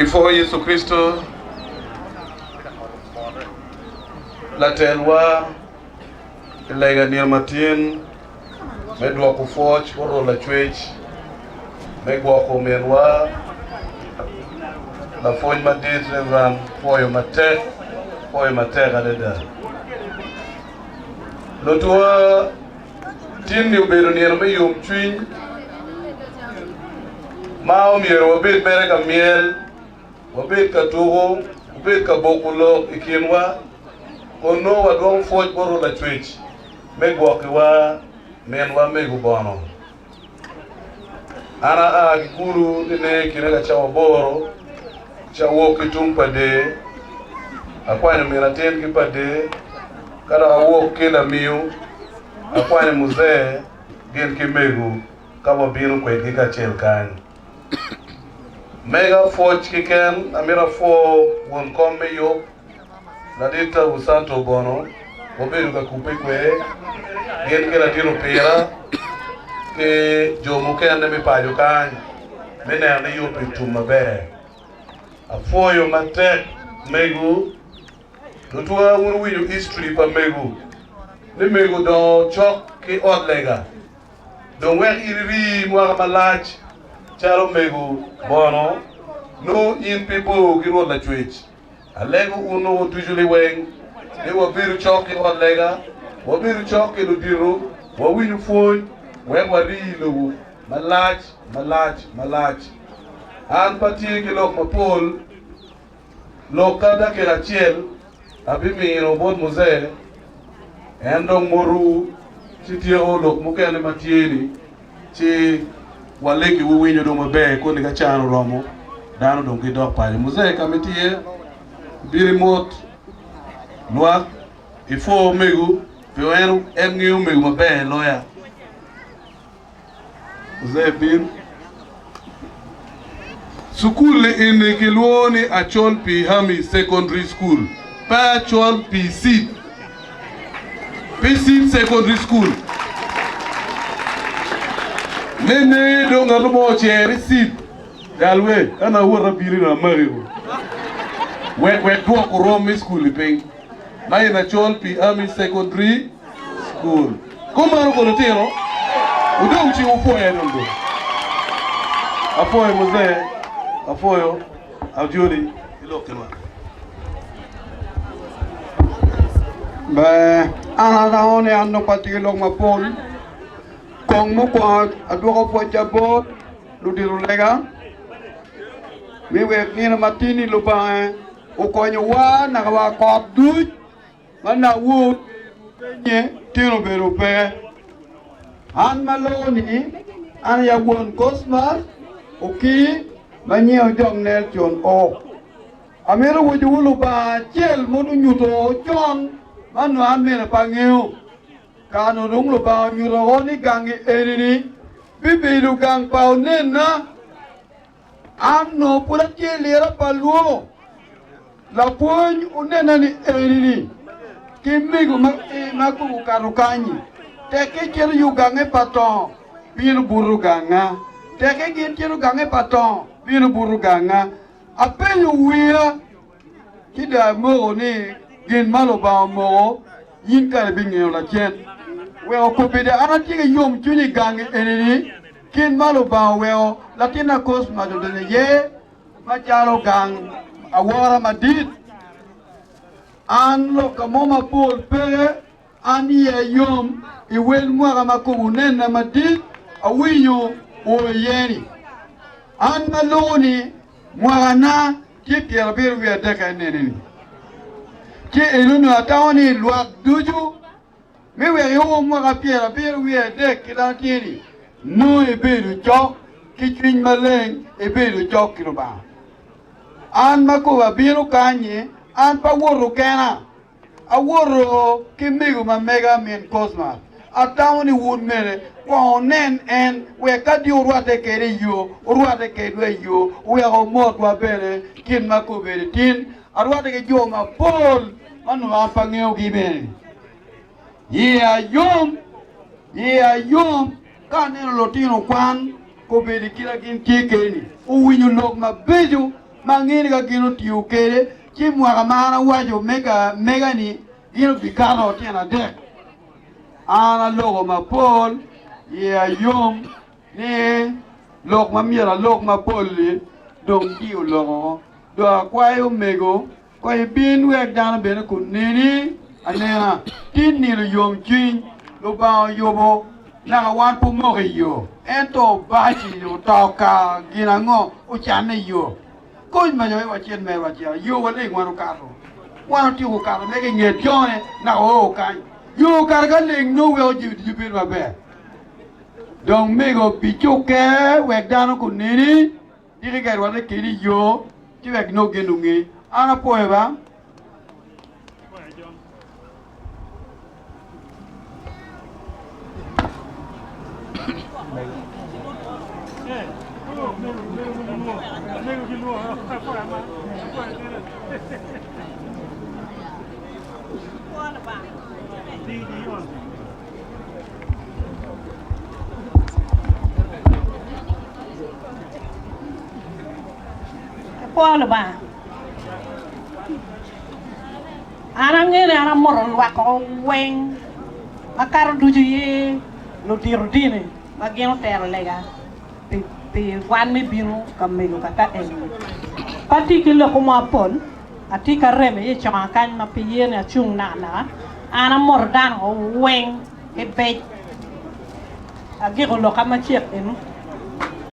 Kifo Yesu Kristo la telwa ilega nirmatin medwa ku foch oro la chwech megwa ko menwa la foch madit ran Pwoyo matek adeda lotwa tin ni ubedo nirma yum chwiny ma omiero wabed mere ka miel wabed ka tugo wabed ka bokulo ikinwa kono wadong foch boro la chwech megwa kiwa menwa Mego bono ana Gulu nene kirega chawa boro chawo kitum pade akwanya miraten kipade kada awo kila miu akwanya muzee gen ki Mego kabo binu kwe kika chel kan mega foch kiken amira fo won komme yo ladita usanto bono obedu ka kupe kwe gen kela tiro pera ke jomo kende mi pajo kan mena ne yo pitum maber afoyo matek Mego lutwa unu winyo history pa Mego ne Mego do chok ki odlega don wer iri mwa malach charo Mego bono no in people giro la chwech alego uno tujuli weng ne wabiru chok ki odlega wabiru chok ki ludiro wawinyo phone wer warilo malach an pati ki lok mapol lokada ke rachiel abimiro bod muzee endong moru chitio lok mukene matieni chi waleki winyo do mabe ko ni gachano romo dano dong ki dok pale muzee kamitie biri mot lwa ifo Mego pero en ngiu Mego mabe loya muzee bir School in Kilwoni Acholi P Secondary School. Pa Acholi PC Secondary School. Nene donga lumo chere sit. Galwe ana wora biri na Mego. We kwa Rome school peng. Na ina Acholi P Secondary School. Kumaro kolotero. Udo uchi ufoya ndo. Afoya muzee. Pwoyo Acholi ilokelwa ba ana raone anno patilong mapol kong mo kwa adwoko po jabot ludiru lega miwe nina matini Lubanga ukonyo wa nakawa kopdu mana wut nye tiro berupe an maloni an ya won Cosmas Okidi Banyeo jong nel chon o amero wujulu ba chel monu nyuto chon manu amere pangeo kanu rung lu ba nyuro honi gangi erini bibilu gang pau nena anno pura chelera paluo la poñ unena ni erini kimmigu maku karukanyi teke cheru yugange paton biru buru ganga teke gin cheru gange paton binu buruganga apenyo wira kida mo ni gen malo ba mo yin kare binyo la chen we o ko bede anati ge yom chuni gange eneni kin malo ba we o latina Cosmas do ne ye ma chalo gang awara madit an lo kamoma pol pere an ye yom I wel mo ma ko unena madit awinyo o yeni an maloni mwana ki pierre bir wi adaka neneni ki elunu atawani lwa duju mi we yo mwa pierre bir wi adaka lantini no e bedu chok ki twin maleng e bedu chok kiloba an mako wa biru kanye an pa woro kena aworo ki Mego ma mega men Cosmas atawani wun mere kwa nen en we kadi urwate kere yo urwate kedwe yo we o mot wa bere kin makobere tin arwate ke jo ma pol manu apangeo gibe ye ayom kaneno lotino kwan ko bere kila kin kekeni o winyo lok ma beju mangini ka kinu tiu kere chi muaka mana wajo mega ni ino bikano tiana dek ana logo ma pol ya yom ne lok ma miera lok ma pol li dong tiu logo do kwayo mego kwayo bin wek dana bene kunini anena tin ni lo yom chin lo ba yobo na wan pu mo yo ento baji yo toka ginango uchane yo ko ma yo wa chen me wa chia yo wa le ngwan ka ro wan ti ko ka me ke nge jone na o ka yo ka ga le no we ji ji pe ba be donc mego pichu ke we dano ko nini diri ga wa le ke ni yo ti we no genu ngi ana po e ba Pwoyo ba arangere ara moron wa ko wen makaro duju ye lo dRDC mageno ter lega pe wan me binu kamelo kaka en pati kilo ko ma pon atika reme ye chama kan ma pe ye na chung na ana mordan o wen e be agiro lo kama chep en